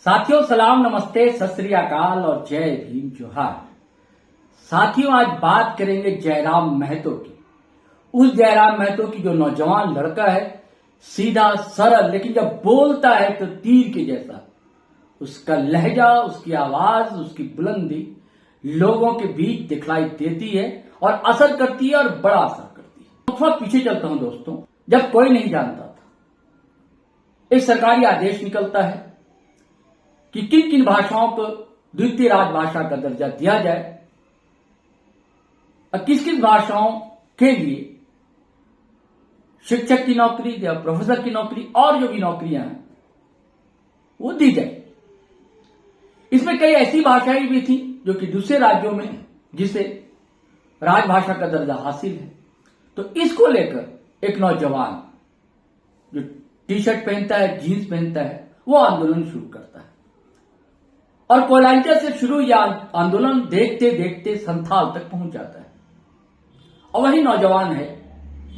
साथियों सलाम, नमस्ते, सत श्री अकाल और जय भीम जोहार। साथियों आज बात करेंगे जयराम महतो की। उस जयराम महतो की जो नौजवान लड़का है, सीधा सरल, लेकिन जब बोलता है तो तीर के जैसा। उसका लहजा, उसकी आवाज, उसकी बुलंदी लोगों के बीच दिखलाई देती है और असर करती है और बड़ा असर करती है। थोड़ा पीछे चलता हूं दोस्तों। जब कोई नहीं जानता था, एक सरकारी आदेश निकलता है कि किन किन भाषाओं को द्वितीय राजभाषा का दर्जा दिया जाए और किस किस भाषाओं के लिए शिक्षक की नौकरी या प्रोफेसर की नौकरी और जो भी नौकरियां हैं वो दी जाए। इसमें कई ऐसी भाषाएं भी थी जो कि दूसरे राज्यों में जिसे राजभाषा का दर्जा हासिल है। तो इसको लेकर एक नौजवान जो टी शर्ट पहनता है, जीन्स पहनता है, वो आंदोलन शुरू करता है और कोयलांचल से शुरू यह आंदोलन देखते देखते संथाल तक पहुंच जाता है। और वही नौजवान है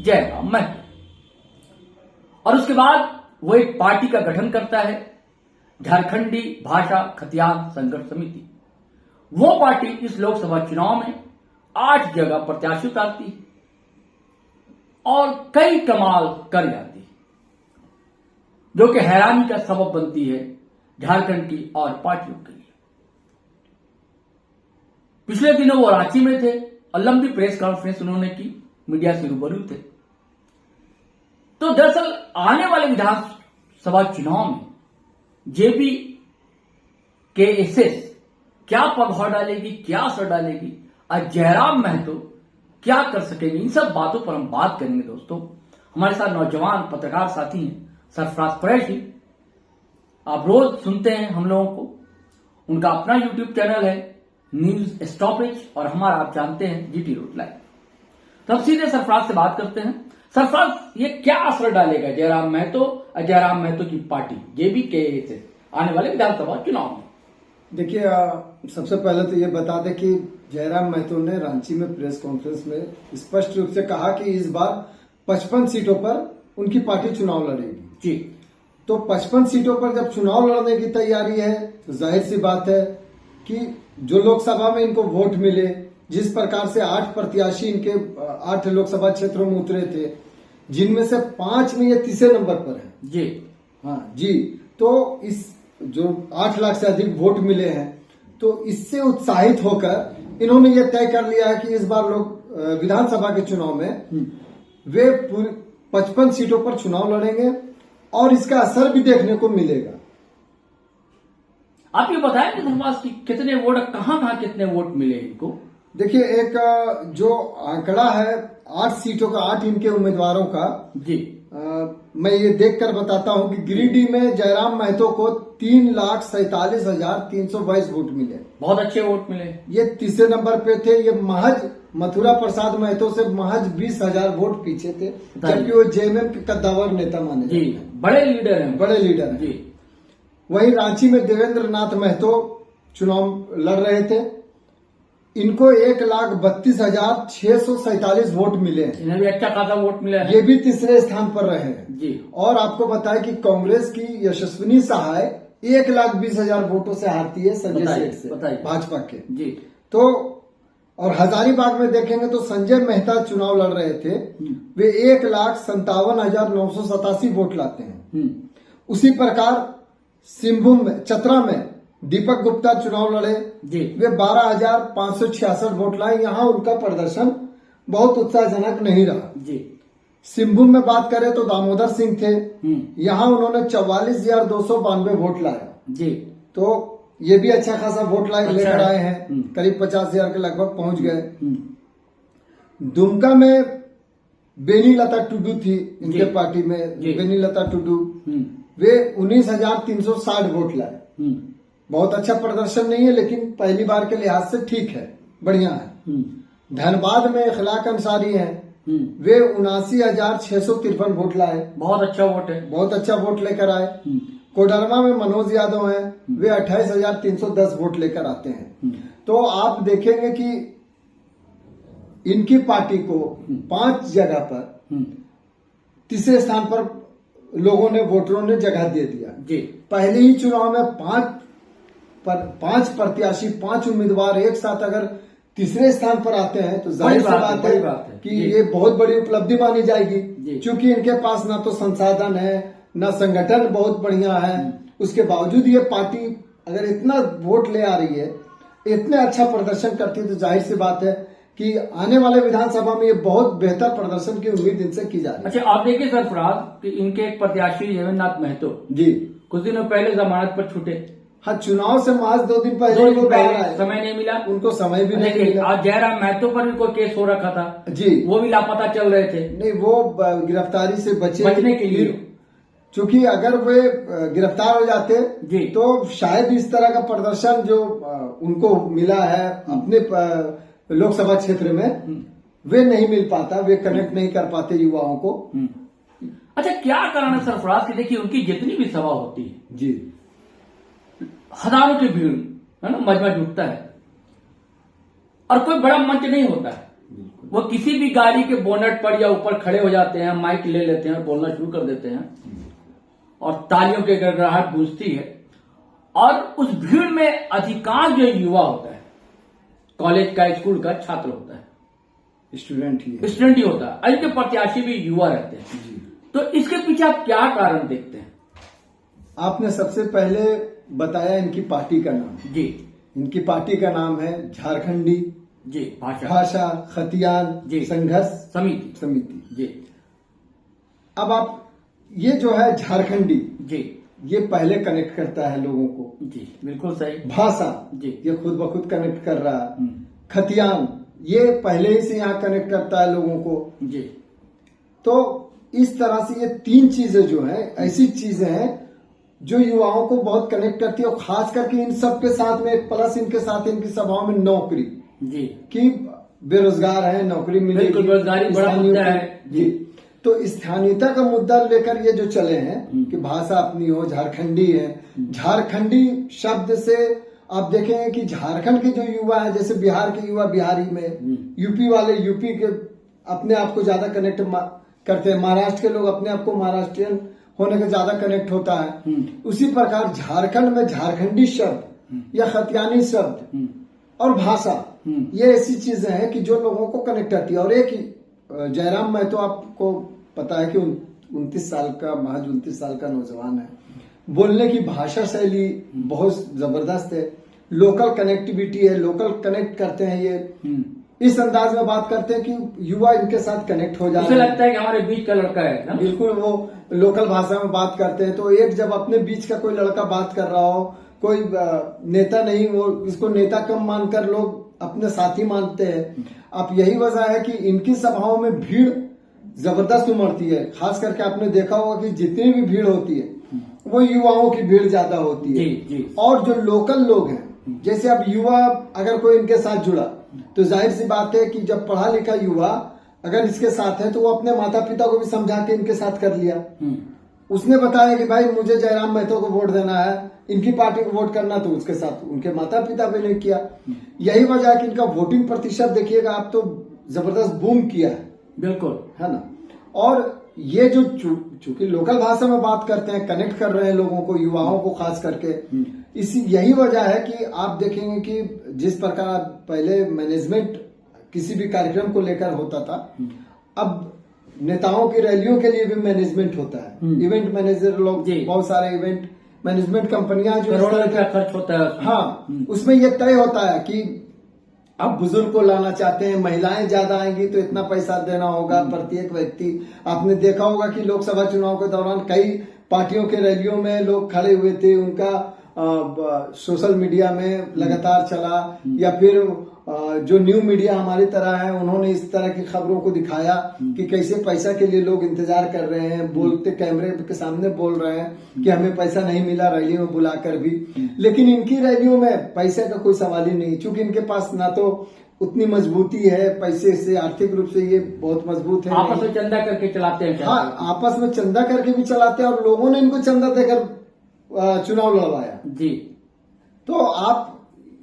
जयराम महतो। और उसके बाद वो एक पार्टी का गठन करता है, झारखंडी भाषा खतियान संघर्ष समिति। वो पार्टी इस लोकसभा चुनाव में 8 जगह प्रत्याशी उतारती है और कई कमाल कर जाती है, जो कि हैरानी का सबब बनती है झारखंड की और पार्टियों के लिए। पिछले दिनों वो रांची में थे और लंबी प्रेस कॉन्फ्रेंस उन्होंने की, मीडिया से रूबरू थे। तो दरअसल आने वाले विधानसभा चुनाव में जेबी के एसएस क्या प्रभाव डालेगी, क्या असर डालेगी और जयराम महतो क्या कर सकेंगे, इन सब बातों पर हम बात करेंगे दोस्तों। हमारे साथ नौजवान पत्रकार साथी हैं सरफराज कुरैशी। आप रोज सुनते हैं हम लोगों को। उनका अपना यूट्यूब चैनल है न्यूज स्टॉपेज और हमारा आप जानते हैं जीटी रोड लाइव। तो अब सीधे सरफराज से बात करते हैं। सरफराज, ये क्या असर डालेगा जयराम महतो और जयराम महतो की पार्टी जेबी के से आने वाले विधानसभा चुनाव में? देखिए, सबसे पहले तो ये बता दें कि जयराम महतो ने रांची में प्रेस कॉन्फ्रेंस में स्पष्ट रूप से कहा कि इस बार 55 सीटों पर उनकी पार्टी चुनाव लड़ेगी। जी, तो 55 सीटों पर जब चुनाव लड़ने की तैयारी है तो जाहिर सी बात है कि जो लोकसभा में इनको वोट मिले, जिस प्रकार से 8 प्रत्याशी इनके 8 लोकसभा क्षेत्रों में उतरे थे, जिनमें से 5 में ये तीसरे नंबर पर है। जी हाँ जी। तो इस जो 8 लाख से अधिक वोट मिले हैं, तो इससे उत्साहित होकर इन्होंने ये तय कर लिया है कि इस बार लोग विधानसभा के चुनाव में वे 55 सीटों पर चुनाव लड़ेंगे और इसका असर भी देखने को मिलेगा। आप ये बताएं कि धर्मास की कितने वोट, कहां कितने वोट मिले इनको? देखिए, एक जो आंकड़ा है 8 सीटों का, 8 इनके उम्मीदवारों का जी, मैं ये देखकर बताता हूं कि गिरिडीह में जयराम महतो को 3,47,322 वोट मिले। बहुत अच्छे वोट मिले। ये तीसरे नंबर पे थे। ये महज मथुरा प्रसाद महतो से महज 20,000 वोट पीछे थे, जबकि वो जेएमएम के कद्दावर नेता माने जाते हैं। बड़े लीडर हैं। बड़े लीडर हैं जी। वहीं रांची में देवेंद्र नाथ महतो चुनाव लड़ रहे थे। इनको 1,32,647 वोट मिले हैं। इन्हें भी अच्छा खासा वोट मिला है। ये भी तीसरे स्थान पर रहे हैं। जी। और आपको बताएं कि कांग्रेस की यशस्विनी सहाय 1,20,000 वोटों से हारती है संजय सेठ से, भाजपा के। जी। तो और हजारीबाग में देखेंगे तो संजय मेहता चुनाव लड़ रहे थे, वे 1,57,987 वोट लाते हैं। उसी प्रकार सिंहभूम में, चतरा में दीपक गुप्ता चुनाव लड़े, वे 12,566 वोट लाए। यहाँ उनका प्रदर्शन बहुत उत्साहजनक नहीं रहा। जी। सिंहभूम में बात करें तो दामोदर सिंह थे, यहाँ उन्होंने 44,292 वोट लाया। जी। तो ये भी अच्छा खासा वोट लेकर आए हैं, करीब 50,000 के लगभग पहुंच गए। दुमका में बेनी लता टुडू थी इनके पार्टी में, बेनी लता टुडू, वे 19,360 वोट लाए। बहुत अच्छा प्रदर्शन नहीं है, लेकिन पहली बार के लिहाज से ठीक है, बढ़िया है। धनबाद में इखलाक अंसारी हैं, वे 79,653 वोट लाए। बहुत अच्छा वोट है, बहुत अच्छा वोट लेकर आए। कोडरमा में मनोज यादव हैं, वे 28,310 वोट लेकर आते हैं। तो आप देखेंगे कि इनकी पार्टी को 5 जगह पर तीसरे स्थान पर लोगों ने, वोटरों ने जगह दे दिया जी। पहले ही चुनाव में पांच प्रत्याशी, 5 उम्मीदवार एक साथ अगर तीसरे स्थान पर आते हैं तो जाहिर सी बात है कि ये बहुत बड़ी उपलब्धि मानी जाएगी, क्योंकि इनके पास ना तो संसाधन है, ना संगठन बहुत बढ़िया है। उसके बावजूद ये पार्टी अगर इतना वोट ले आ रही है, इतने अच्छा प्रदर्शन करती है, तो जाहिर सी बात है कि आने वाले विधानसभा में ये बहुत बेहतर प्रदर्शन की उम्मीद इनसे की जा रही है। अच्छा, आप देखिए सरफराज कि इनके एक प्रत्याशी जगन्नाथ महतो जी कुछ दिनों पहले जमानत पर छूटे। हाँ, चुनाव से महज 2 दिन पहले वो बाहर आए, समय नहीं मिला उनको, समय भी नहीं मिला। आज जयराम महतो पर भी कोई केस हो रखा था जी, वो भी लापता चल रहे थे। नहीं, वो गिरफ्तारी से बचने के लिए, क्योंकि अगर वे गिरफ्तार हो जाते जी तो शायद इस तरह का प्रदर्शन जो उनको मिला है अपने लोकसभा क्षेत्र में, वे नहीं मिल पाता, वे कनेक्ट नहीं कर पाते युवाओं को। अच्छा, क्या कारण है सरफराज की? देखिए उनकी जितनी भी सभा होती है जी, हजारों की भीड़ है ना, मजमा जुटता है और कोई बड़ा मंच नहीं होता है। वो किसी भी गाड़ी के बोनट पर या ऊपर खड़े हो जाते हैं, माइक ले लेते हैं और बोलना शुरू कर देते हैं और तालियों की गड़गड़ाहट गूंजती है। और उस भीड़ में अधिकांश जो युवा होता है, कॉलेज का, स्कूल का छात्र होता है, स्टूडेंट ही होता है। इनके प्रत्याशी भी युवा रहते हैं जी। तो इसके पीछे आप क्या कारण देखते हैं? आपने सबसे पहले बताया इनकी पार्टी का नाम जी। इनकी पार्टी का नाम है झारखंडी जी भाषा खतियान जी संघर्ष समिति जी। अब आप ये जो है झारखंडी जी, ये पहले कनेक्ट करता है लोगों को जी, बिल्कुल सही। भाषा जी, ये खुद ब खुद कनेक्ट कर रहा है। खतियान ये पहले ही से यहाँ कनेक्ट करता है लोगों को जी। तो इस तरह से ये 3 चीजें जो है ऐसी चीजें हैं जो युवाओं को बहुत कनेक्ट करती है। और खास करके इन सब के साथ में एक प्लस इनके साथ इनकी सभाओं में नौकरी जी कि बेरोजगार है, नौकरी मिलेगी, बेरोजगारी बड़ा मुद्दा है जी। तो स्थानीयता का मुद्दा लेकर ये जो चले हैं कि भाषा अपनी हो, झारखंडी है। झारखंडी शब्द से आप देखेंगे कि झारखंड के जो युवा है, जैसे बिहार के युवा बिहारी में, यूपी वाले यूपी के अपने आप को ज्यादा कनेक्ट करते हैं, महाराष्ट्र के लोग अपने आप को महाराष्ट्रियन होने का ज्यादा कनेक्ट होता है। उसी प्रकार झारखंड में झारखंडी शब्द या खतियानी शब्द और भाषा, ये ऐसी चीजें हैं कि जो लोगों को कनेक्ट करती है। और एक जयराम महतो आपको पता है कि 29 साल का, महज 29 साल का नौजवान है। बोलने की भाषा शैली बहुत जबरदस्त है, लोकल कनेक्टिविटी है, लोकल कनेक्ट करते हैं। ये इस अंदाज में बात करते हैं कि युवा इनके साथ कनेक्ट हो जाते हैं। लगता है कि हमारे बीच का लड़का है ना? बिल्कुल, वो लोकल भाषा में बात करते हैं। तो एक जब अपने बीच का कोई लड़का बात कर रहा हो, कोई नेता नहीं, वो इसको नेता कम मानकर लोग अपने साथी मानते हैं। अब यही वजह है कि इनकी सभाओं में भीड़ जबरदस्त उमड़ती है। खास करके आपने देखा होगा कि जितनी भी भीड़ होती है वो युवाओं की भीड़ ज्यादा होती है। जी। और जो लोकल लोग हैं, जैसे अब युवा अगर कोई इनके साथ जुड़ा तो जाहिर सी बात है कि जब पढ़ा लिखा युवा अगर इसके साथ है तो वो अपने माता पिता को भी समझा के इनके साथ कर लिया। उसने बताया कि भाई मुझे जयराम महतो को वोट देना है, इनकी पार्टी को वोट करना, तो उसके साथ उनके माता पिता भी ने किया। यही वजह है कि इनका वोटिंग प्रतिशत देखिएगा आप तो जबरदस्त बूम किया है। बिल्कुल, है ना। और ये जो चूंकि लोकल भाषा में बात करते हैं, कनेक्ट कर रहे हैं लोगों को, युवाओं को खास करके, इसी यही वजह है कि आप देखेंगे कि जिस प्रकार पहले मैनेजमेंट किसी भी कार्यक्रम को लेकर होता था, अब नेताओं की रैलियों के लिए भी मैनेजमेंट होता है। इवेंट मैनेजर लोग, बहुत सारे इवेंट मैनेजमेंट कंपनियां जो करोड़ों रुपया खर्च होता है। हाँ, उसमें यह तय होता है कि अब बुजुर्ग को लाना चाहते हैं, महिलाएं ज्यादा आएंगी तो इतना पैसा देना होगा प्रत्येक व्यक्ति। आपने देखा होगा कि लोकसभा चुनाव के दौरान कई पार्टियों के रैलियों में लोग खड़े हुए थे, उनका सोशल मीडिया में लगातार चला, या फिर जो न्यू मीडिया हमारी तरह है उन्होंने इस तरह की खबरों को दिखाया कि कैसे पैसा के लिए लोग इंतजार कर रहे हैं, बोलते कैमरे के सामने बोल रहे हैं कि हमें पैसा नहीं मिला रैली में बुलाकर भी। लेकिन इनकी रैलियों में पैसे का कोई सवाल ही नहीं, क्योंकि इनके पास ना तो उतनी मजबूती है पैसे से, आर्थिक रूप से ये बहुत मजबूत है। आपस में चंदा करके चलाते हैं। हाँ, आपस में चंदा करके भी चलाते हैं और लोगों ने इनको चंदा देकर चुनाव लड़वाया जी। तो आप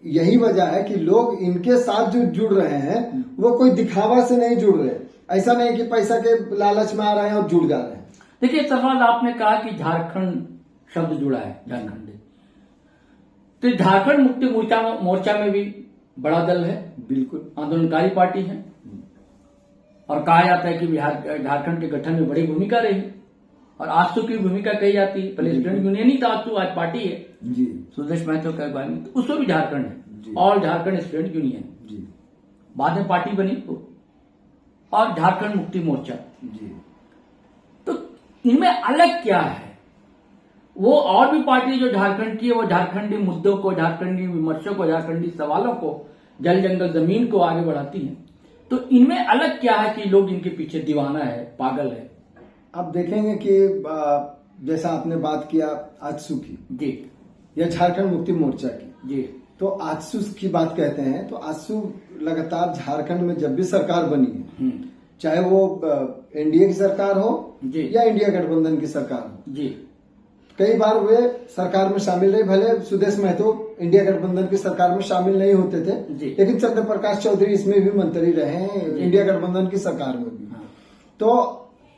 यही वजह है कि लोग इनके साथ जो जुड़ रहे हैं वो कोई दिखावा से नहीं जुड़ रहे। ऐसा नहीं कि पैसा के लालच में आ रहे हैं और जुड़ जा रहे हैं। देखिए सरफराज, आपने कहा कि झारखंड शब्द जुड़ा है, झारखंड, तो झारखंड मुक्ति मोर्चा में भी बड़ा दल है, बिल्कुल आंदोलनकारी पार्टी है, और कहा जाता है कि बिहार झारखंड के गठन में बड़ी भूमिका रही, और आजसू की भूमिका कही जाती है। पहले स्टूडेंट यूनियन ही था, आजसू आज पार्टी है जी, सुदेश महतो का अगुवाई में, तो उसमें भी झारखंड जी। है, और झारखंड स्टूडेंट यूनियन जी बाद में पार्टी बनी, और झारखंड मुक्ति मोर्चा। जी। तो इनमें अलग क्या है? वो और भी पार्टी जो झारखंड की है, वो झारखंडी मुद्दों को, झारखंडी विमर्शों को, झारखंडी सवालों को, जल जंगल जमीन को आगे बढ़ाती है। तो इनमें अलग क्या है कि लोग इनके पीछे दीवाना है, पागल है? आप देखेंगे कि जैसा आपने बात किया आजसू की जी, या झारखंड मुक्ति मोर्चा की, जी, तो आजसू की बात कहते हैं, तो आजसू लगातार झारखंड में जब भी सरकार बनी है, चाहे वो एनडीए की सरकार हो जी, या इंडिया गठबंधन की सरकार हो, जी, कई बार वे सरकार में शामिल रहे। भले सुदेश महतो इंडिया गठबंधन की सरकार में शामिल नहीं होते थे, लेकिन चंद्र प्रकाश चौधरी इसमें भी मंत्री रहे हैं, इंडिया गठबंधन की सरकार में भी। तो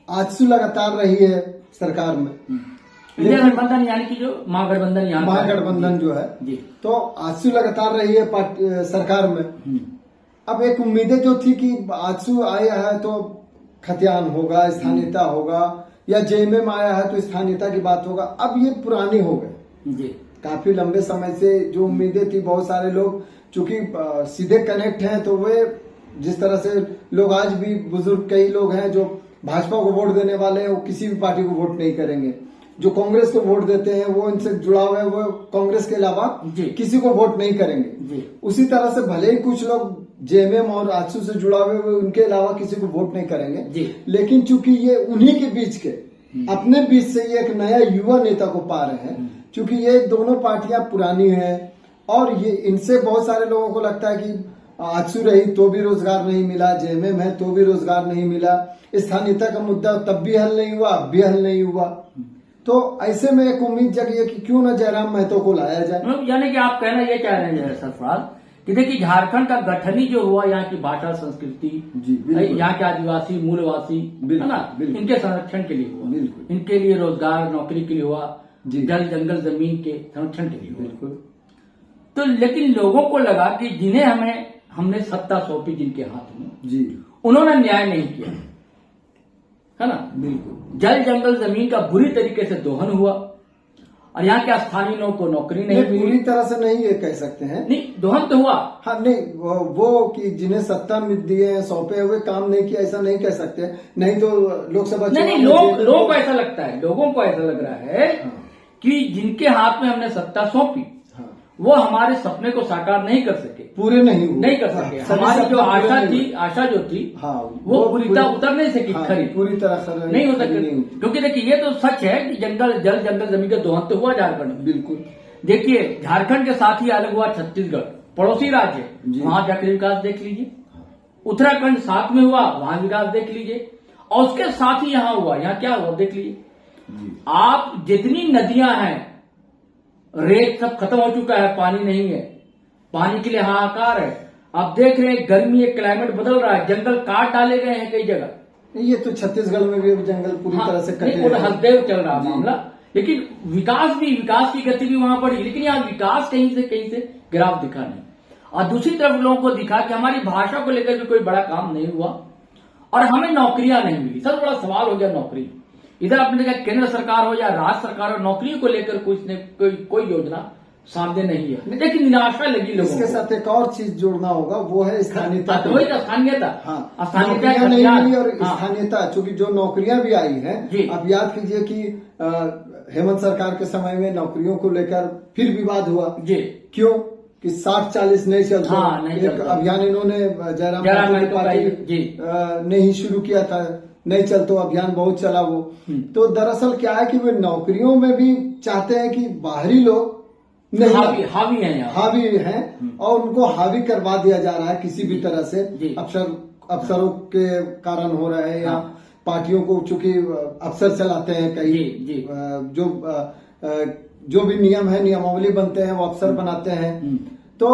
आजसू लगातार रही है सरकार में, इंडिया गठबंधन यानी कि जो महागठबंधन, यहाँ महागठबंधन जो है जी, तो आजसू लगातार रही है सरकार में। अब एक उम्मीदें जो थी कि आजसू आया है तो खतियान होगा, स्थानीयता होगा, या जेएमएम आया है तो स्थानीयता की बात होगा, अब ये पुरानी हो गई जी। काफी लंबे समय से जो उम्मीदें थी, बहुत सारे लोग चूंकि सीधे कनेक्ट हैं, तो वे जिस तरह से लोग आज भी बुजुर्ग कई लोग हैं जो भाजपा को वोट देने वाले हैं, वो किसी भी पार्टी को वोट नहीं करेंगे। जो कांग्रेस को वोट देते हैं वो इनसे जुड़ा हुआ है, वो कांग्रेस के अलावा किसी को वोट नहीं करेंगे। उसी तरह से भले ही कुछ लोग जेएमएम और आजसू से जुड़ा हुए, वो उनके अलावा किसी को वोट नहीं करेंगे, लेकिन चूंकि ये उन्हीं के बीच के अपने बीच से ये एक नया युवा नेता को पा रहे हैं, क्योंकि ये दोनों पार्टियां पुरानी हैं, और ये इनसे बहुत सारे लोगों को लगता है कि आजसू रही तो भी रोजगार नहीं मिला, जेएमएम है तो भी रोजगार नहीं मिला, स्थानीयता का मुद्दा तब भी हल नहीं हुआ, अब भी हल नहीं हुआ। तो ऐसे में एक उम्मीद जगी है कि क्यों न जयराम महतो को लाया जाए। यानी कि आप कहना ये चाह रहे हैं सरफराज कि देखिए झारखंड का गठन ही जो हुआ, यहाँ की भाषा, संस्कृति, यहाँ के आदिवासी मूलवासी है ना, इनके संरक्षण के लिए हुआ, इनके लिए रोजगार नौकरी के लिए हुआ, जल जंगल जमीन के संरक्षण के लिए हुआ। तो लेकिन लोगों को लगा कि जिन्हें हमने सत्ता सौंपी जिनके हाथ में, उन्होंने न्याय नहीं किया, है ना। बिल्कुल, जल जंगल जमीन का बुरी तरीके से दोहन हुआ, और यहाँ के स्थानीय लोगों को नौकरी नहीं मिली। पूरी तरह से नहीं ये कह सकते हैं, नहीं, दोहन तो हुआ। हाँ, नहीं, वो कि जिन्हें सत्ता दिए सौंपे हुए काम नहीं किया, ऐसा नहीं कह सकते। नहीं तो लोकसभा नहीं, लोगों को ऐसा लगता है, लोगों को ऐसा लग रहा है कि जिनके हाथ में हमने सत्ता सौंपी, वो हमारे सपने को साकार नहीं कर सके, पूरे नहीं कर सके। हमारी जो आशा जो थी वो पूरी तरह उतर नहीं सकी, खरी पूरी तरह नहीं हो सकी। क्योंकि देखिए ये तो सच है कि जल जंगल जमीन का दोहन तो हुआ झारखंड में। बिल्कुल, देखिए झारखंड के साथ ही अलग हुआ छत्तीसगढ़, पड़ोसी राज्य, वहां जाकर विकास देख लीजिए। उत्तराखंड साथ में हुआ, वहां विकास देख लीजिए, और उसके साथ ही यहाँ हुआ, यहाँ क्या हुआ देख लीजिए। आप जितनी नदियां हैं, रेत सब खत्म हो चुका है, पानी नहीं है, पानी के लिए हाहाकार है। आप देख रहे हैं गर्मी है, क्लाइमेट बदल रहा है, जंगल काट डाले गए हैं कई जगह। ये तो छत्तीसगढ़ में भी जंगल पूरी तरह से कटे, हसदेव चल रहा मामला। लेकिन विकास की गति भी वहां बढ़ी, लेकिन यहाँ विकास कहीं से गिराव दिखा नहीं। और दूसरी तरफ लोगों को दिखा कि हमारी भाषा को लेकर भी कोई बड़ा काम नहीं हुआ, और हमें नौकरियां नहीं मिली। सबसे बड़ा सवाल हो गया नौकरी। इधर आपने देखा केंद्र सरकार हो या राज्य सरकार हो, नौकरियों को लेकर कोई योजना सामने नहीं है, लेकिन निराशा लगी लोगों को। इसके साथ एक और चीज जोड़ना होगा, वो है स्थानीयता। वही तो स्थानीयता, नौकरियां नहीं मिली और स्थानीयता, चूंकि जो नौकरियां भी आई हैं, आप याद कीजिए कि हेमंत सरकार के समय में नौकरियों को लेकर फिर विवाद हुआ। क्यों कि 60-40 नहीं चलता, अभियान इन्होंने जयराम पार्टी ने ही शुरू किया था, नहीं चल तो अभियान बहुत चला वो। तो दरअसल क्या है कि वे नौकरियों में भी चाहते हैं कि बाहरी लोग हावी हैं, और उनको हावी करवा दिया जा रहा है किसी भी तरह से। अफसरों के कारण हो रहा है, या पार्टियों को चूंकि अफसर चलाते हैं कई, जो भी नियम है, नियमावली बनते हैं, वो अफसर बनाते हैं। तो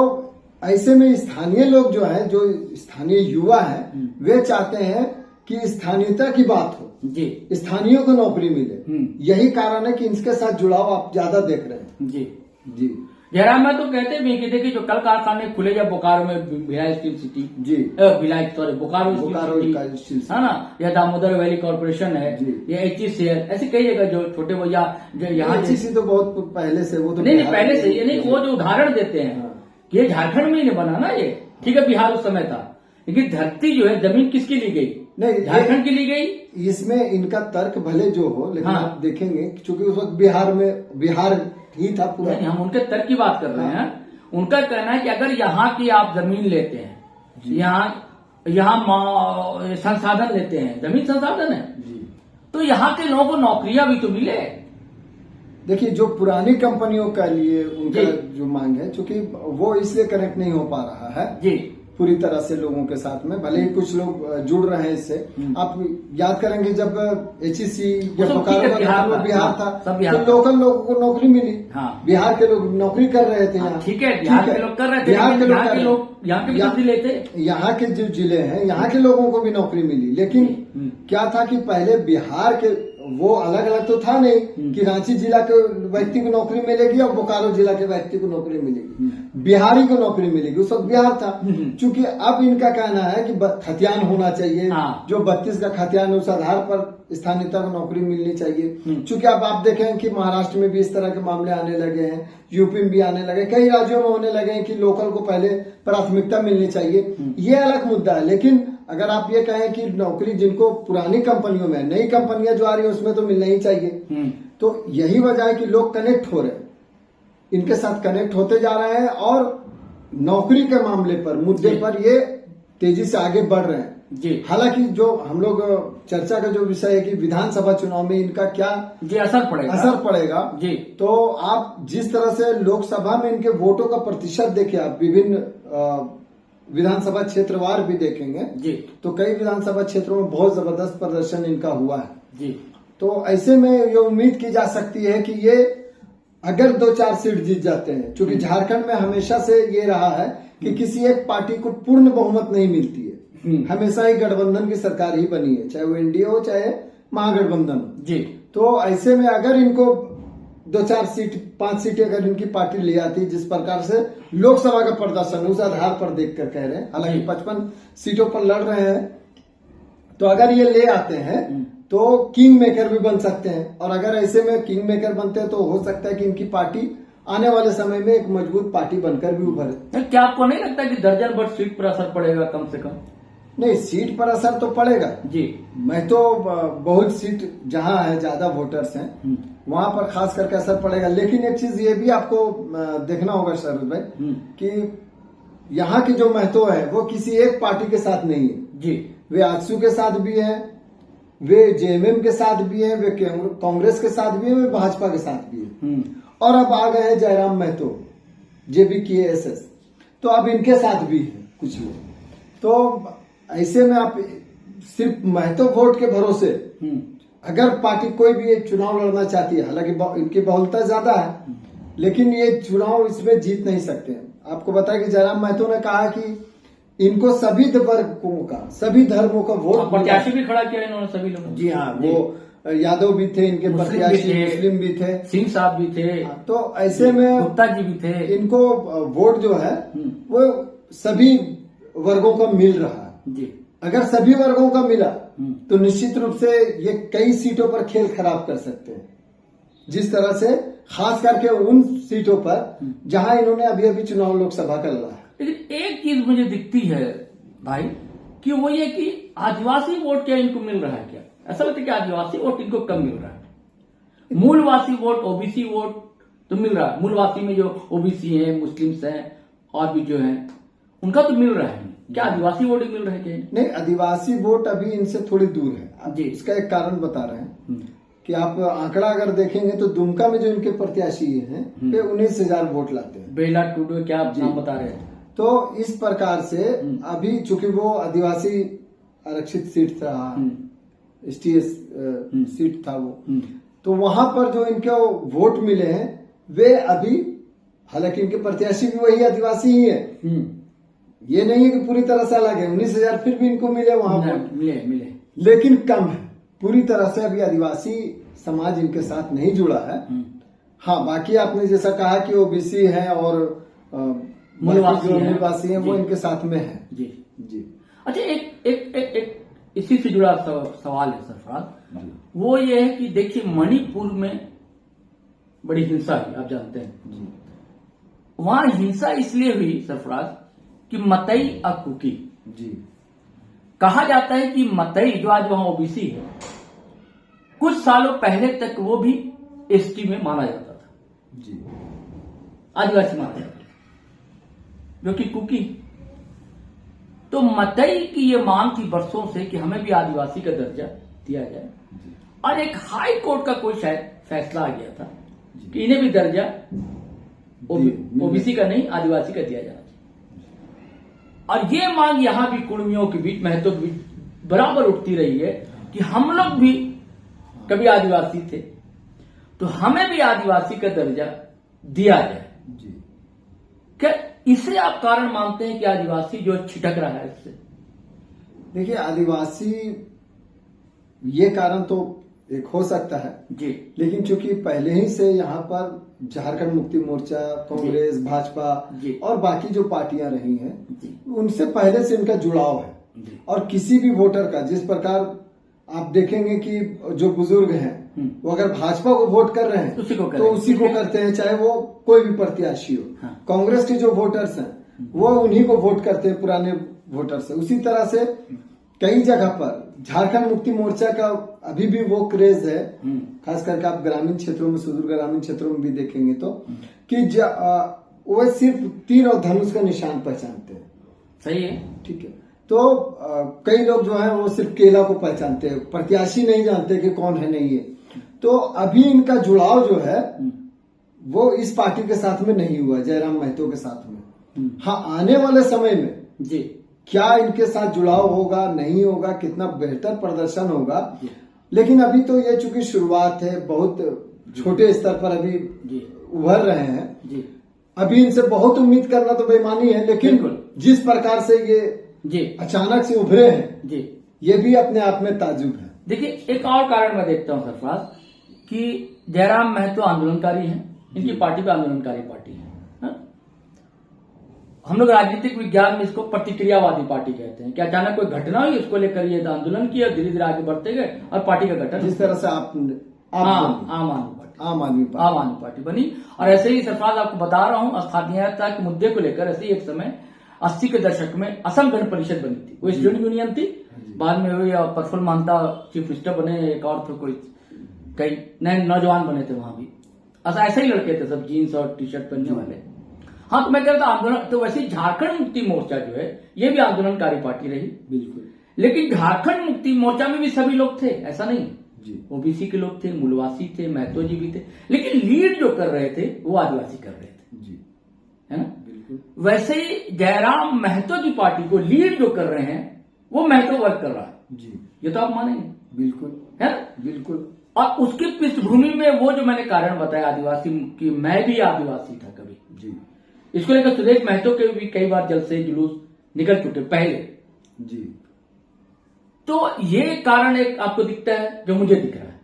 ऐसे में स्थानीय लोग जो है, जो स्थानीय युवा है, वे चाहते हैं कि स्थानीयता की बात हो, जी, स्थानीयों को नौकरी मिले। यही कारण है कि इनके साथ जुड़ाव आप ज्यादा देख रहे हैं। जी जी जयराम मैं तो कहते भी कि देखिए जो कल कारखाने खुले जब बोकारो में भिलाई स्टील सिटी, जी Bhilai sorry Bokaro steel city है ना, या दामोदर वैली कॉर्पोरेशन है, या HECL, ऐसी कई जगह जो छोटे वो या जो यहाँ HEC तो बहुत पहले से, वो तो नहीं पहले से ये नहीं, वो जो उदाहरण देते हैं कि ये झारखंड में ही नहीं बना ना ये, ठीक है बिहार उस समय था, लेकिन धरती जो है जमीन किसकी ली गई? नहीं, झारखंड की ली गई। इसमें इनका तर्क भले जो हो, लेकिन हाँ। आप देखेंगे क्योंकि उस वक्त बिहार ही था पूरा। नहीं, हम उनके तर्क की बात कर रहे हैं। उनका कहना है कि अगर यहाँ की आप जमीन लेते हैं, यहाँ संसाधन लेते हैं, जमीन संसाधन है जी, तो यहाँ के लोगों को नौकरियां भी तो मिले। देखिए जो पुरानी कंपनियों का लिए उनका जो मांग है, चूंकि वो इसलिए कनेक्ट नहीं हो पा रहा है जी पूरी तरह से लोगों के साथ में, भले ही कुछ लोग जुड़ रहे हैं इससे। आप याद करेंगे जब HEC या बोकारो का बिहार था, तो लोकल लोगों को नौकरी मिली। हाँ। बिहार के लोग नौकरी कर रहे थे यहाँ, ठीक है, बिहार के लोग कर रहे थे, बिहार के लोग यहाँ के भी लेते, यहाँ के जो जिले हैं यहाँ के लोगों को भी नौकरी मिली। लेकिन क्या था कि पहले बिहार के वो अलग अलग तो था नहीं कि रांची जिला के व्यक्ति को नौकरी मिलेगी और बोकारो जिला के व्यक्ति को नौकरी मिलेगी, बिहारी को नौकरी मिलेगी, उस वक्त बिहार था। चूंकि अब इनका कहना है कि खतियान होना चाहिए, जो 32 का खतियान उस आधार पर स्थानीयता को नौकरी मिलनी चाहिए। चूंकि अब आप देखें कि महाराष्ट्र में भी इस तरह के मामले आने लगे हैं, यूपी में भी आने लगे, कई राज्यों में होने लगे हैं कि लोकल को पहले प्राथमिकता मिलनी चाहिए। ये अलग मुद्दा है। लेकिन अगर आप ये कहें कि नौकरी जिनको पुरानी कंपनियों में, नई कंपनियां जो आ रही है उसमें तो मिलना ही चाहिए, तो यही वजह है कि लोग कनेक्ट हो रहे हैं, इनके साथ कनेक्ट होते जा रहे हैं और नौकरी के मामले पर, मुद्दे पर ये तेजी से आगे बढ़ रहे हैं। हालांकि जो हम लोग चर्चा का जो विषय है कि विधानसभा चुनाव में इनका क्या असर पड़ेगा जी, तो आप जिस तरह से लोकसभा में इनके वोटों का प्रतिशत देखें, आप विभिन्न विधानसभा क्षेत्रवार भी देखेंगे जी, तो कई विधानसभा क्षेत्रों में बहुत जबरदस्त प्रदर्शन इनका हुआ है जी। तो ऐसे में ये उम्मीद की जा सकती है कि ये अगर 2-4 सीट जीत जाते हैं, क्योंकि झारखंड में हमेशा से ये रहा है कि किसी एक पार्टी को पूर्ण बहुमत नहीं मिलती है, हमेशा ही गठबंधन की सरकार ही बनी है, चाहे वो NDA हो चाहे महागठबंधन हो जी। तो ऐसे में अगर इनको 2-4 सीट 5 सीटें अगर इनकी पार्टी ले आती, जिस प्रकार से लोकसभा का प्रदर्शन उस आधार पर देखकर कह रहे हैं, हालांकि 55 सीटों पर लड़ रहे हैं, तो अगर ये ले आते हैं तो किंग मेकर भी बन सकते हैं। और अगर ऐसे में किंग मेकर बनते हैं तो हो सकता है कि इनकी पार्टी आने वाले समय में एक मजबूत पार्टी बनकर भी उभरे। क्या आपको नहीं लगता कि दर्जन भर सीट पर असर पड़ेगा कम से कम? नहीं, सीट पर असर तो पड़ेगा जी। मैं तो बहुत सीट जहां है ज्यादा वोटर्स हैं वहां पर खास करके असर पड़ेगा। लेकिन एक चीज ये भी आपको देखना होगा शरद भाई कि यहाँ के जो महतो है वो किसी एक पार्टी के साथ नहीं है जी। वे आजसू के साथ भी है, वे JMM के साथ भी है, वे कांग्रेस के साथ भी है, वे भाजपा के साथ भी है, और अब आ गए हैं जयराम महतो JBKSS, तो अब इनके साथ भी है कुछ लोग। तो ऐसे में आप सिर्फ महतो वोट के भरोसे अगर पार्टी कोई भी एक चुनाव लड़ना चाहती है, हालांकि इनकी बहुलता ज्यादा है, लेकिन ये चुनाव इसमें जीत नहीं सकते हैं। आपको बताया कि जयराम महतो ने कहा कि इनको सभी वर्गों का, सभी धर्मों का वोट, प्रत्याशी भी खड़ा किया इन्होंने सभी लोगों। जी हाँ, वो यादव भी थे इनके प्रत्याशी, मुस्लिम भी थे, सिंह साहब भी थे, तो ऐसे में गुप्ता जी भी थे। इनको वोट जो है वो सभी वर्गों का मिल रहा है जी। अगर सभी वर्गों का मिला तो निश्चित रूप से ये कई सीटों पर खेल खराब कर सकते हैं, जिस तरह से खास करके उन सीटों पर जहां इन्होंने अभी अभी चुनाव लोकसभा का लड़ा है। लेकिन एक चीज मुझे दिखती है भाई कि वो ये कि आदिवासी वोट क्या इनको मिल रहा है? क्या ऐसा लगता है कि आदिवासी वोट इनको कम मिल रहा है? मूलवासी वोट, OBC वोट तो मिल रहा है। मूलवासी में जो OBC है, मुस्लिम्स हैं और भी जो है उनका तो मिल रहा है। क्या आदिवासी वोट मिल रहे हैं? नहीं, आदिवासी वोट अभी इनसे थोड़ी दूर है जी। इसका एक कारण बता रहे हैं कि आप आंकड़ा अगर देखेंगे तो दुमका में जो इनके प्रत्याशी हैं वे 19,000 वोट लाते हैं। बेला टूडू क्या आप नाम बता रहे हैं? तो इस प्रकार से अभी चूंकि वो आदिवासी आरक्षित सीट था, STS सीट था वो, तो वहां पर जो इनके वोट मिले हैं वे अभी, हालांकि इनके प्रत्याशी भी वही आदिवासी ही है, ये नहीं है कि पूरी तरह से अलग है। 19,000 फिर भी इनको मिले वहां पर, मिले लेकिन कम है, पूरी तरह से अभी आदिवासी समाज इनके साथ नहीं जुड़ा है। हाँ, बाकी आपने जैसा कहा कि ओबीसी है और मूलवासी हैं वो इनके साथ में है। जी जी। अच्छा, एक इसी से जुड़ा सवाल है सरफराज, वो ये है कि देखिए मणिपुर में बड़ी हिंसा हुई, आप जानते हैं। वहां हिंसा इसलिए हुई सरफराज कि मतई और कुकी। जी। कहा जाता है कि मतई जो आज वहां ओबीसी है, कुछ सालों पहले तक वो भी एसटी में माना जाता था। जी। आदिवासी माना जाता था, जो कि कुकी। तो मतई की ये मांग थी वर्षों से कि हमें भी आदिवासी का दर्जा दिया जाए, और एक हाई कोर्ट का कोई शायद फैसला आ गया था कि इन्हें भी दर्जा ओबीसी का नहीं आदिवासी का दिया जाना चाहिए। और ये मांग यहां भी कुर्मियों के बीच, महतो के बीच बराबर उठती रही है कि हम लोग भी कभी आदिवासी थे, तो हमें भी आदिवासी का दर्जा दिया जाए। क्या इसे आप कारण मानते हैं कि आदिवासी जो छिटक रहा है इससे? देखिए, आदिवासी ये कारण तो एक हो सकता है जी, लेकिन चूंकि पहले ही से यहाँ पर झारखंड मुक्ति मोर्चा, कांग्रेस, भाजपा और बाकी जो पार्टियां रही हैं, उनसे पहले से इनका जुड़ाव है। और किसी भी वोटर का, जिस प्रकार आप देखेंगे कि जो बुजुर्ग हैं वो अगर भाजपा को वोट कर रहे हैं तो उसी को करते हैं, चाहे वो कोई भी प्रत्याशी हो। हाँ। कांग्रेस के जो वोटर्स हैं वो उन्हीं को वोट करते हैं, पुराने वोटर्स हैं। उसी तरह से कई जगह पर झारखंड मुक्ति मोर्चा का अभी भी वो क्रेज है, खास करके आप ग्रामीण क्षेत्रों में, सुदूर ग्रामीण क्षेत्रों में भी देखेंगे तो कि वो सिर्फ तीर और धनुष का निशान पहचानते हैं। सही है, ठीक है। तो कई लोग जो है वो सिर्फ केला को पहचानते हैं, प्रत्याशी नहीं जानते कि कौन है नहीं है। तो अभी इनका जुड़ाव जो है वो इस पार्टी के साथ में नहीं हुआ, जयराम महतो के साथ में। हाँ, आने वाले समय में जी क्या इनके साथ जुड़ाव होगा, नहीं होगा, कितना बेहतर प्रदर्शन होगा, लेकिन अभी तो ये चूंकि शुरुआत है, बहुत छोटे स्तर पर अभी उभर रहे हैं जी। अभी इनसे बहुत उम्मीद करना तो बेईमानी है, लेकिन जिस प्रकार से ये जी अचानक से उभरे हैं जी, ये भी अपने आप में ताजुब है। देखिए, एक और कारण मैं देखता हूं सरफराज कि जयराम महतो आंदोलनकारी हैं, इनकी पार्टी भी आंदोलनकारी पार्टी है। हम लोग राजनीतिक विज्ञान में इसको प्रतिक्रियावादी पार्टी कहते हैं कि अचानक कोई घटना हुई, उसको लेकर ये आंदोलन किया, धीरे धीरे आगे बढ़ते गए और पार्टी का गठन, जिस तरह से आम आदमी पार्टी बनी। और ऐसे ही सरफराज आपको बता रहा हूं, स्थानीयता के मुद्दे को लेकर ऐसे ही एक समय 80 के दशक में असम गण परिषद बनी थी। वो स्टूडेंट यूनियन थी, बाद में हुई प्रफुल्ल महंता चीफ मिनिस्टर बने, एक और थे कोई, कई नए नौजवान बने थे वहां भी। ऐसे ही लड़के थे सब, जीन्स और टी शर्ट पहनने वाले। हाँ, तो मैं कह रहा था आंदोलन, तो वैसे झारखंड मुक्ति मोर्चा जो है ये भी आंदोलनकारी पार्टी रही, बिल्कुल। लेकिन झारखंड मुक्ति मोर्चा में भी सभी लोग थे, ऐसा नहीं। ओबीसी के लोग थे, मूलवासी थे, महतो जी भी थे, लेकिन लीड जो कर रहे थे वो आदिवासी कर रहे थे, है ना? बिल्कुल। वैसे ही जयराम महतो की पार्टी को लीड जो कर रहे हैं वो महतो वर्ग कर रहा है जी, ये तो आप मानेंगे। बिल्कुल, है ना? बिल्कुल। और उसकी पृष्ठभूमि में वो जो मैंने कारण बताया आदिवासी की, मैं भी आदिवासी था कभी जी, इसको लेकर सुरेश महतो के भी कई बार जलसे जुलूस निकल चुके पहले जी। तो ये कारण एक आपको दिखता है, जो मुझे दिख रहा है,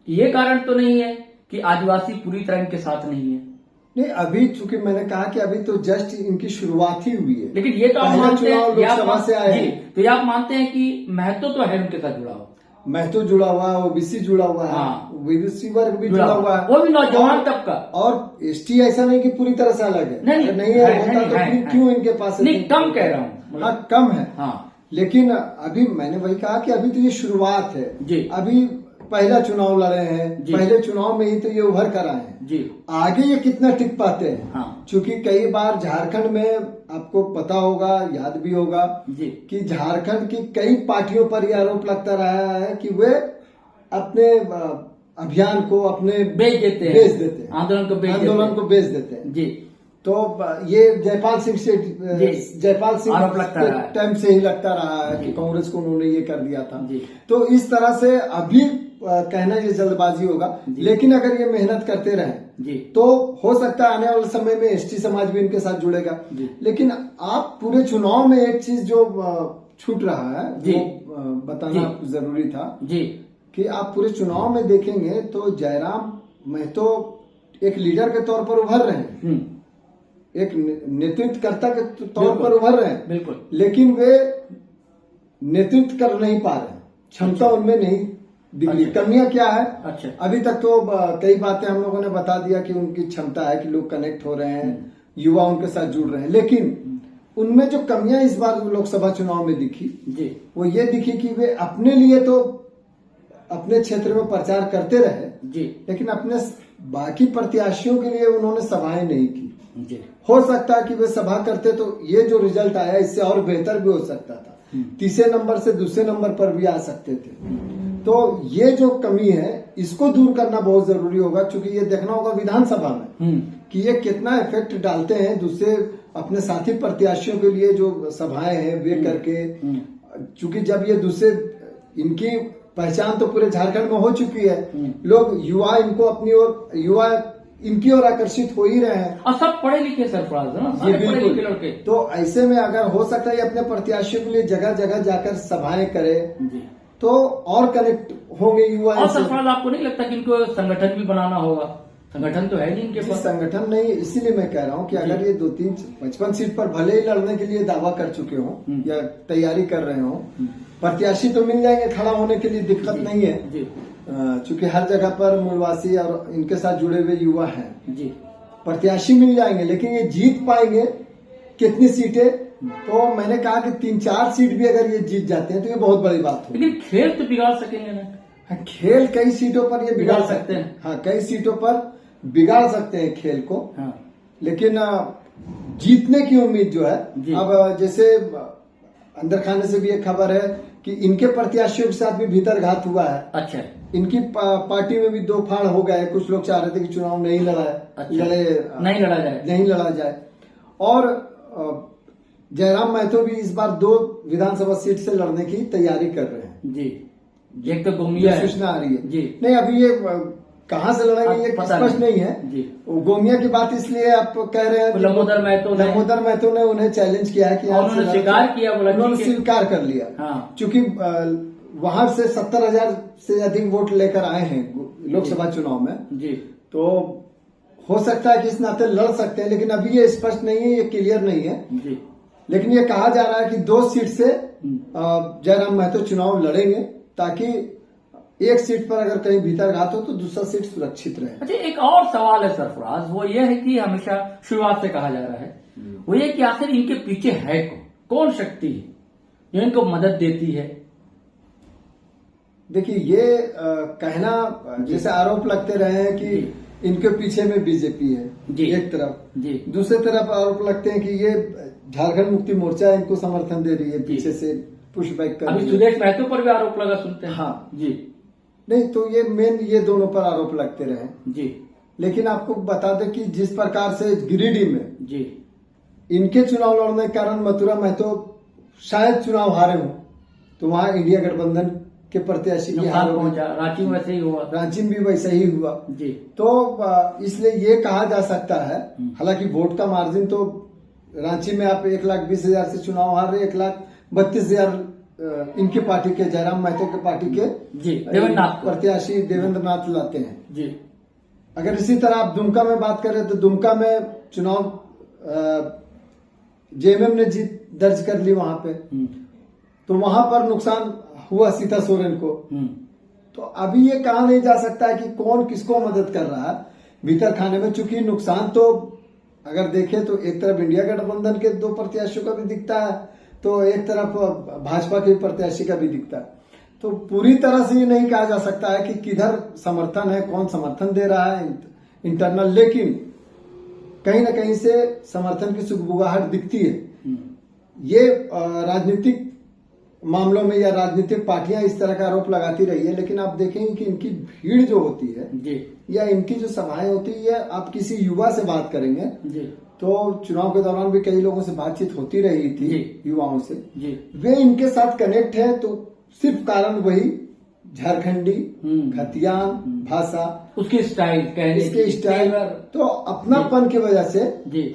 ये कारण तो नहीं है कि आदिवासी पूरी तरह इनके साथ नहीं है। नहीं, अभी चूंकि मैंने कहा कि अभी तो जस्ट इनकी शुरुआत ही हुई है, लेकिन ये तो आप मानते हैं, लोकसभा से आए हैं, तो ये आप मानते हैं कि महतो तो है उनके साथ जुड़ा हुआ, महतो जुड़ा हुआ है, ओबीसी जुड़ा हुआ है, ओबीसी वर्ग भी जुड़ा हुआ है, वो भी नौजवान तबका। और एसटी ऐसा नहीं कि पूरी तरह से अलग है, नहीं है, क्यों इनके पास? नहीं, कम कह रहा हूँ, हाँ कम है, हाँ। लेकिन अभी मैंने वही कहा कि अभी तो ये शुरुआत है जी, अभी पहला चुनाव लड़े हैं, पहले चुनाव में ही तो ये उभर कर आए हैं जी। आगे ये कितना टिक पाते हैं, हाँ। चूंकि कई बार झारखंड में आपको पता होगा, याद भी होगा जी, कि झारखंड की कई पार्टियों पर यह आरोप लगता रहा है कि वे अपने अभियान को अपने बेच देते हैं, आंदोलन को बेच देते हैं जी। तो ये जयपाल सिंह टाइम से ही लगता रहा है कि कांग्रेस को उन्होंने ये कर दिया था। तो इस तरह से अभी कहना ये जल्दबाजी होगा, लेकिन अगर ये मेहनत करते रहे तो हो सकता है आने वाले समय में एसटी समाज भी इनके साथ जुड़ेगा। लेकिन आप पूरे चुनाव में एक चीज जो छूट रहा है वो बताना जरूरी था जी कि आप पूरे चुनाव में देखेंगे तो जयराम महतो एक लीडर के तौर पर उभर रहे हैं, एक नेतृत्वकर्ता के तौर पर उभर रहे हैं, बिल्कुल, लेकिन वे नेतृत्व कर नहीं पा रहे, क्षमता उनमें नहीं दिख रही। कमियां क्या है? अच्छा, अभी तक तो कई बातें हम लोगों ने बता दिया कि उनकी क्षमता है कि लोग कनेक्ट हो रहे हैं, युवा उनके साथ जुड़ रहे हैं, लेकिन उनमें जो कमियां इस बार लोकसभा चुनाव में दिखी जी वो ये दिखी कि वे अपने लिए तो अपने क्षेत्र में प्रचार करते रहे जी, लेकिन अपने बाकी प्रत्याशियों के लिए उन्होंने सभाएं नहीं की जी, हो सकता है कि वे सभा करते तो ये जो रिजल्ट आया इससे और बेहतर भी हो सकता था, तीसरे नंबर से दूसरे नंबर पर भी आ सकते थे। तो ये जो कमी है इसको दूर करना बहुत जरूरी होगा, क्योंकि ये देखना होगा विधानसभा में कि ये कितना इफेक्ट डालते हैं दूसरे अपने साथी प्रत्याशियों के लिए जो सभाएं हैं वे करके, क्योंकि जब ये दूसरे इनकी पहचान तो पूरे झारखंड में हो चुकी है, लोग युवा इनको अपनी ओर युवा इनकी ओर आकर्षित हो ही रहे हैं और सब पढ़े लिखे सरफराज है ना, ये सारे पढ़े लिखे बिल्कुल। लड़के। तो ऐसे में अगर हो सकता है अपने प्रत्याशियों के लिए जगह जगह जाकर सभाएं करे जी, तो और कनेक्ट होंगे युवा और इनसे। सरफराज आपको नहीं लगता कि इनको संगठन भी बनाना होगा? संगठन तो है नहीं इनके जी, पास। संगठन नहीं, इसीलिए मैं कह रहा हूँ कि अगर ये 2-3-55 सीट पर भले ही लड़ने के लिए दावा कर चुके हों या तैयारी कर रहे हों, प्रत्याशी तो मिल जाएंगे, खड़ा होने के लिए दिक्कत नहीं है जी क्योंकि हर जगह पर मूलवासी और इनके साथ जुड़े हुए युवा हैं, जी, प्रत्याशी मिल जाएंगे, लेकिन ये जीत पाएंगे कितनी सीटें? तो मैंने कहा कि 3-4 सीट भी अगर ये जीत जाते हैं तो ये बहुत बड़ी बात होगी। लेकिन खेल तो बिगाड़ सकेंगे ना? खेल कई सीटों पर ये बिगाड़ सकते हैं, हाँ कई सीटों पर बिगाड़ सकते हैं खेल को, हाँ लेकिन जीतने की उम्मीद जो है, अब जैसे अंदर खाने से भी एक खबर है कि इनके प्रत्याशियों के साथ भी भीतर घात हुआ है। अच्छा, इनकी पार्टी में भी 2 फाड़ हो गए, कुछ लोग चाह रहे थे कि चुनाव नहीं नहीं लड़ा जाए और जयराम महतो भी इस बार 2 विधानसभा सीट से लड़ने की तैयारी कर रहे हैं जी। एक तो गोमिया है, सूचना आ रही है जी, नहीं अभी ये कहाँ से लड़ेंगे ये स्पष्ट नहीं है जी। गोमिया की बात इसलिए आप कह रहे हैं, लंबोदर महतो ने उन्हें चैलेंज किया है कि उन्होंने स्वीकार किया, बोला उन्होंने स्वीकार कर लिया, हाँ। क्योंकि वहां से 70,000 से अधिक वोट लेकर आए हैं लोकसभा चुनाव में, जी, तो हो सकता है कि इस नाते लड़ सकते हैं, लेकिन अभी ये स्पष्ट नहीं है, ये क्लियर नहीं है जी। लेकिन ये कहा जा रहा है कि 2 सीट से जयराम महतो चुनाव लड़ेंगे ताकि एक सीट पर अगर कहीं भीतर घात हो तो दूसरा सीट सुरक्षित रहे। अच्छा, एक और सवाल है सरफराज, वो ये है कि हमेशा शुरुआत से कहा जा रहा है, वो ये कि आखिर इनके पीछे है कौन शक्ति है जो इनको मदद देती है? देखिए ये कहना जैसे आरोप लगते रहे हैं कि इनके पीछे में बीजेपी है एक तरफ, जी, दूसरी तरफ आरोप लगते हैं कि ये झारखंड मुक्ति मोर्चा इनको समर्थन दे रही है पीछे से पुश बैक कर रही है। सुदेश महतो पर भी आरोप लगा सुनते हैं, हाँ जी, नहीं तो ये मेन ये दोनों पर आरोप लगते रहे, जी, लेकिन आपको बता दें कि जिस प्रकार से गिरिडीह में, जी, इनके चुनाव लड़ने के कारण मथुरा महतो शायद चुनाव हारे हों, तो वहां इंडिया गठबंधन के प्रत्याशी की हार पहुंचा, रांची में वैसे ही हुआ, रांची में भी वैसे ही हुआ, जी। तो इसलिए ये कहा जा सकता है, हालांकि वोट का मार्जिन तो रांची में आप 1,20,000 से चुनाव हार रहे, 1,32,000 इनकी पार्टी के जयराम महतो के पार्टी के प्रत्याशी देवेंद्र नाथ लाते हैं, जी। अगर इसी तरह आप दुमका में बात करें तो दुमका में चुनाव जेएमएम ने जीत दर्ज कर ली वहां पे, तो वहां पर नुकसान हुआ सीता सोरेन को। तो अभी ये कहा नहीं जा सकता है कि कौन किसको मदद कर रहा है भीतर खाने में, चूंकि नुकसान तो अगर देखें तो एक तरफ इंडिया गठबंधन के 2 प्रत्याशियों का भी दिखता है, तो एक तरफ भाजपा के प्रत्याशी का भी दिखता है। तो पूरी तरह से ये नहीं कहा जा सकता है कि किधर समर्थन है, कौन समर्थन दे रहा है इंटरनल, लेकिन कहीं ना कहीं से समर्थन की सुगबुगाहट दिखती है। ये राजनीतिक मामलों में या राजनीतिक पार्टियां इस तरह का आरोप लगाती रही है, लेकिन आप देखेंगे कि इनकी भीड़ जो होती है जी, या इनकी जो सभाएं होती है, आप किसी युवा से बात करेंगे जी, तो चुनाव के दौरान भी कई लोगों से बातचीत होती रही थी युवाओं से जी, वे इनके साथ कनेक्ट है, तो सिर्फ कारण वही झारखंडी खतियान भाषा, उसके स्टाइल, इसके स्टाइल, तो अपनापन की वजह से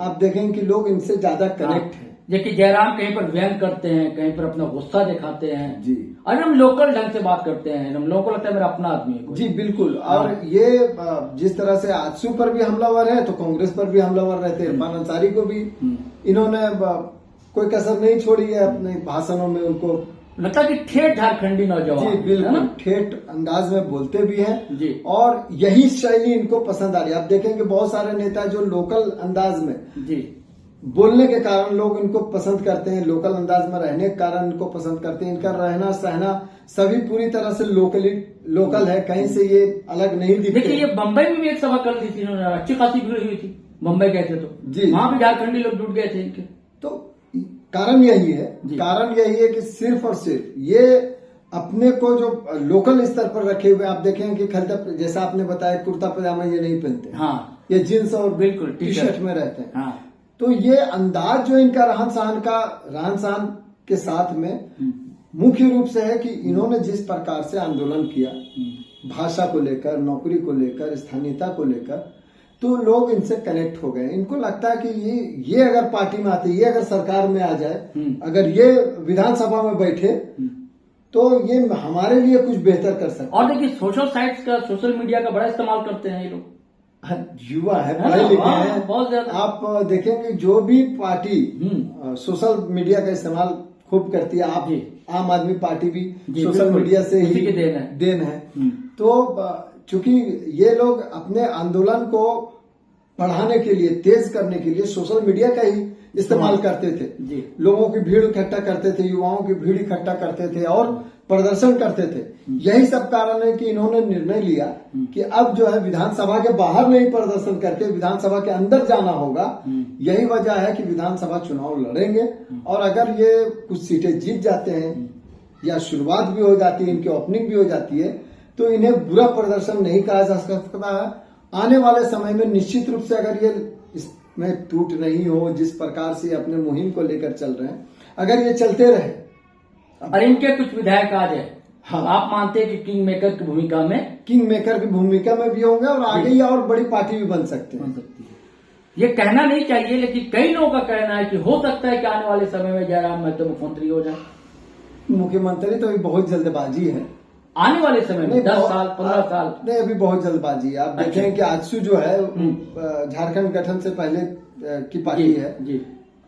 आप देखेंगे कि लोग इनसे ज्यादा कनेक्ट है। देखिए जयराम कहीं पर व्यंग करते हैं, कहीं पर अपना गुस्सा दिखाते हैं जी, और हम लोकल ढंग से बात करते हैं, हम लोगों को लगता है मेरा अपना आदमी है कोई। जी बिल्कुल। और ये जिस तरह से आजसू पर भी हमलावर है तो कांग्रेस पर भी हमलावर रहते हैं। इरफान अंसारी को भी इन्होंने कोई कसर नहीं छोड़ी है अपने भाषणों में, उनको लगता है कि ठेठ झारखंडी नौजवान। जी बिल्कुल ठेठ अंदाज में बोलते भी हैं जी। और यही शैली इनको पसंद आ रही है। आप देखेंगे बहुत सारे नेता जो लोकल अंदाज में जी बोलने के कारण लोग इनको पसंद करते हैं, लोकल अंदाज में रहने के कारण इनको पसंद करते हैं। इनका रहना सहना सभी पूरी तरह से लोकल है, कहीं से ये अलग नहीं दिखते। देखिए ये बम्बई में भी एक सभा कर दी थी इन्होंने, अच्छी खासी भीड़ हुई थी बम्बई गए थे तो जी, वहां भी झारखंडी लोग जुट गए थे इनके। तो कारण यही है, कारण यही है कि सिर्फ और सिर्फ ये अपने को जो लोकल स्तर पर रखे हुए, आप देखें कि खरीदा जैसा आपने बताया कुर्ता पजामा ये नहीं पहनते, हाँ ये जींस और बिल्कुल टी शर्ट में रहते हैं। हाँ। तो ये अंदाज जो इनका रहन सहन के साथ में मुख्य रूप से है कि इन्होंने जिस प्रकार से आंदोलन किया भाषा को लेकर, नौकरी को लेकर, स्थानीयता को लेकर, तो लोग इनसे कनेक्ट हो गए। इनको लगता है कि ये अगर पार्टी में आते, ये अगर सरकार में आ जाए, अगर ये विधानसभा में बैठे तो ये हमारे लिए कुछ बेहतर कर सकते। और देखिए सोशल साइट्स का, सोशल मीडिया का बड़ा इस्तेमाल करते हैं ये लोग। युवा है, पढ़े लिखे हैं बहुत ज्यादा। आप देखेंगे जो भी पार्टी सोशल मीडिया का इस्तेमाल खूब करती है, आप आम आदमी पार्टी भी सोशल मीडिया से ही देन है। तो चूंकि ये लोग अपने आंदोलन को बढ़ाने के लिए, तेज करने के लिए सोशल मीडिया का ही इस्तेमाल करते थे। लोगों की भीड़ इकट्ठा करते थे, युवाओं की भीड़ इकट्ठा करते थे और प्रदर्शन करते थे। यही सब कारण है कि इन्होंने निर्णय लिया कि अब जो है विधानसभा के बाहर नहीं प्रदर्शन करके विधानसभा के अंदर जाना होगा। यही वजह है कि विधानसभा चुनाव लड़ेंगे और अगर ये कुछ सीटें जीत जाते हैं या शुरुआत भी हो जाती है, इनकी ओपनिंग भी हो जाती है, तो इन्हें बुरा प्रदर्शन नहीं कहा जा सकता है। आने वाले समय में निश्चित रूप से अगर ये इसमें टूट नहीं हो, जिस प्रकार से अपने मुहिम को लेकर चल रहे हैं, अगर ये चलते रहे। और इनके कुछ विधायक आज है, हाँ, आप मानते हैं कि किंग मेकर की भूमिका में, किंग मेकर की भूमिका में भी होंगे और आगे ये और बड़ी पार्टी भी बन सकती है। ये कहना नहीं चाहिए लेकिन कई लोगों का कहना है कि हो सकता है कि आने वाले समय में जयराम महतो मुख्यमंत्री हो जाए। मुख्यमंत्री तो अभी बहुत जल्दबाजी है, आने वाले समय में 10 साल 15 साल नहीं, अभी बहुत जल्दबाजी है। आप देखें कि आजसू जो है झारखंड गठन से पहले की पार्टी है,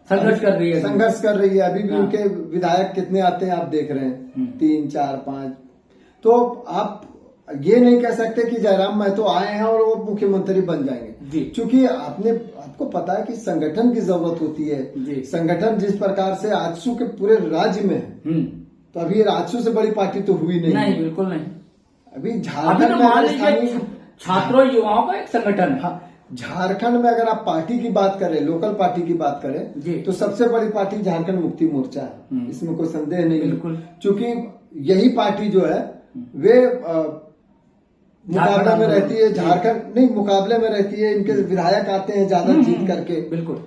संघर्ष कर रही है, अभी भी उनके विधायक कितने आते हैं आप देख रहे हैं, 3 4 5। तो आप ये नहीं कह सकते कि जयराम महतो आए हैं और वो मुख्यमंत्री बन जाएंगे, क्योंकि आपको पता है कि संगठन की जरूरत होती है। संगठन जिस प्रकार से आजसू के पूरे राज्य में है, तो अभी राजसू से बड़ी पार्टी तो हुई नहीं, बिल्कुल नहीं। अभी झारखंड तो मान लीजिए छात्रों युवाओं का एक संगठन है। झारखंड में अगर आप पार्टी की बात करें, लोकल पार्टी की बात करें, तो सबसे बड़ी पार्टी झारखंड मुक्ति मोर्चा है, इसमें कोई संदेह नहीं। बिल्कुल, क्योंकि यही पार्टी जो है वे मुकाबला में रहती है, झारखंड नहीं मुकाबले में रहती है। इनके विधायक आते हैं ज्यादा जीत करके। बिल्कुल,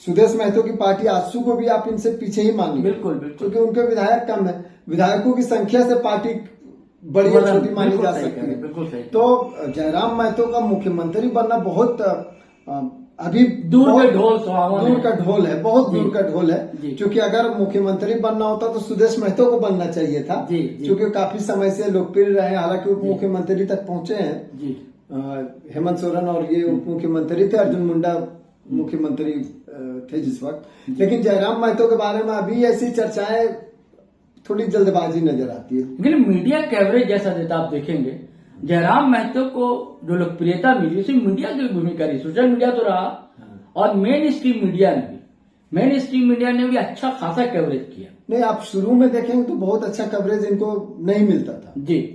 सुदेश महतो की पार्टी आजसू को भी आप इनसे पीछे ही मानिए, बिल्कुल, क्योंकि उनके विधायक कम है। विधायकों की संख्या से पार्टी बड़ी या छोटी मानी जा सकती है। बिल्कुल सही। तो जयराम महतो का मुख्यमंत्री बनना बहुत अभी दूर का ढोल बहुत दूर का ढोल है। क्योंकि अगर मुख्यमंत्री बनना होता तो सुदेश महतो को बनना चाहिए था, क्योंकि काफी समय से लोकप्रिय रहे। हालांकि उप मुख्यमंत्री तक पहुंचे हैं हेमंत सोरेन, और ये उप मुख्यमंत्री थे, अर्जुन मुंडा मुख्यमंत्री थे जिस वक्त। लेकिन जयराम महतो के बारे में अभी ऐसी चर्चाएं थोड़ी जल्दबाजी नजर आती है। लेकिन मीडिया कवरेज जैसा देता आप देखेंगे, जयराम महतो को जो लोकप्रियता मिली उसी मीडिया की भूमिका रही। सोशल मीडिया तो रहा और मेन स्ट्रीम मीडिया ने भी अच्छा खासा कवरेज किया। नहीं, आप शुरू में देखेंगे तो बहुत अच्छा कवरेज इनको नहीं मिलता था।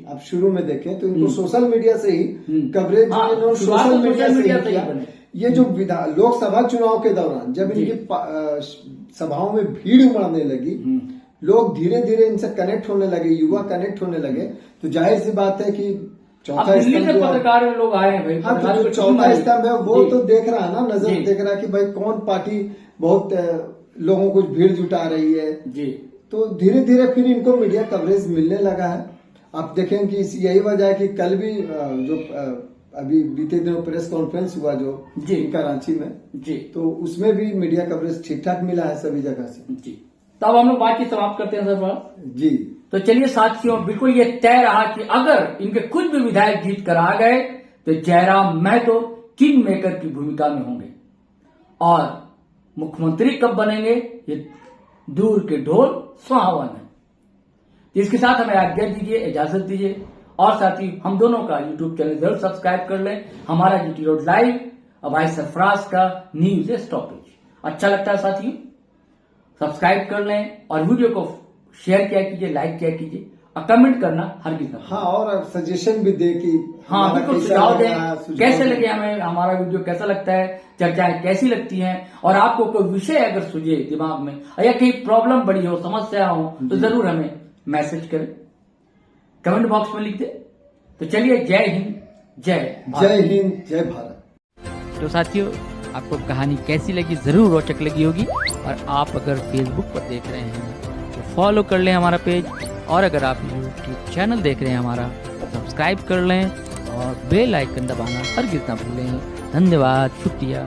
आप शुरू में देखें तो इनको सोशल मीडिया से ही कवरेज, सोशल मीडिया से ही किया। ये जो लोकसभा चुनाव के दौरान जब इनकी सभाओं में भीड़ उमड़ने लगी, लोग धीरे धीरे इनसे कनेक्ट होने लगे, युवा कनेक्ट होने लगे, तो जाहिर सी बात है कि चौथा स्तंभ पत्रकार लोग आए भाई, तो जो चौथा स्तंभ है वो तो देख रहा है ना, नजर देख रहा है कि भाई कौन पार्टी बहुत लोगों को भीड़ जुटा रही है। तो धीरे धीरे फिर इनको मीडिया कवरेज मिलने लगा है। आप देखें कि यही वजह है कि कल भी जो अभी बीते दिनों प्रेस कॉन्फ्रेंस हुआ जो जी कराची में जी, तो उसमें भी मीडिया कवरेज ठीक ठाक मिला है सभी जगह से जी। तो अब हम लोग बातचीत समाप्त करते हैं सर जी। तो चलिए साथियों, बिल्कुल ये तय रहा कि अगर इनके कुछ भी विधायक जीत कर आ गए तो जयराम महतो किंग मेकर की भूमिका में होंगे और मुख्यमंत्री कब बनेंगे ये दूर के ढोल सुहावन है। इसके साथ हमें आज्ञा दीजिए, इजाजत दीजिए और साथ ही हम दोनों का यूट्यूब चैनल जरूर सब्सक्राइब कर लें, हमारा जीटी रोड लाइव और भाई सरफराज का न्यूज स्टॉपेज। अच्छा लगता है साथियों, सब्सक्राइब कर लें और वीडियो को शेयर किया कीजिए, लाइक किया कीजिए और कमेंट करना हरगिज ना। हाँ, और सजेशन भी दे कि हाँ बिल्कुल, सुझाव दें कैसे लगे हमें, हमारा वीडियो कैसा लगता है, चर्चाएं कैसी लगती हैं और आपको कोई विषय अगर सुझे दिमाग में या कहीं प्रॉब्लम बड़ी हो, समस्या हो तो जरूर हमें मैसेज करें, कमेंट बॉक्स में लिख दे। तो चलिए, जय हिंद, जय हिंद, जय भारत। तो साथियों, आपको कहानी कैसी लगी, जरूर रोचक लगी होगी और आप अगर फेसबुक पर देख रहे हैं तो फॉलो कर लें हमारा पेज और अगर आप यूट्यूब चैनल देख रहे हैं हमारा तो सब्सक्राइब कर लें और बेल आइकन दबाना हरगिज़ ना भूलें। धन्यवाद, शुक्रिया।